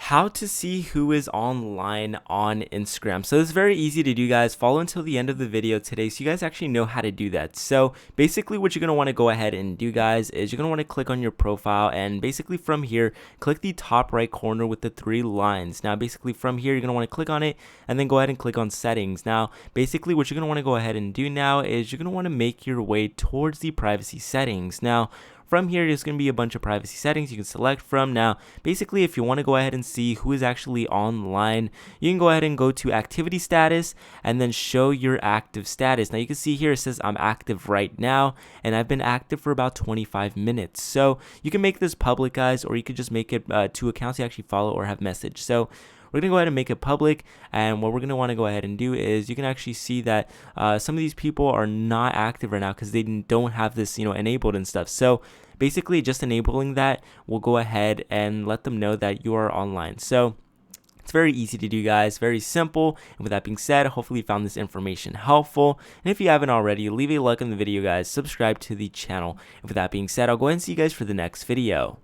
How to see who is online on Instagram. So it's very easy to do, guys. Follow until the end of the video today so you guys actually know how to do that. So basically what you're going to want to go ahead and do, guys, is you're going to want to click on your profile, and basically from here click the top right corner with the three lines. Now basically from here you're going to want to click on it and then go ahead and click on settings. Now basically what you're going to want to go ahead and do now is you're going to want to make your way towards the privacy settings. Now from here, there's going to be a bunch of privacy settings you can select from. Now, basically, if you want to go ahead and see who is actually online, you can go ahead and go to activity status and then show your active status. Now, you can see here it says I'm active right now, and I've been active for about 25 minutes. So you can make this public, guys, or you could just make it to accounts you actually follow or have messaged. So we're going to go ahead and make it public, and what we're going to want to go ahead and do is you can actually see that some of these people are not active right now because they don't have this enabled and stuff. So basically just enabling that will go ahead and let them know that you are online. So it's very easy to do, guys, very simple. And with that being said, hopefully you found this information helpful, and if you haven't already, leave a like on the video, guys, subscribe to the channel, and with that being said, I'll go ahead and see you guys for the next video.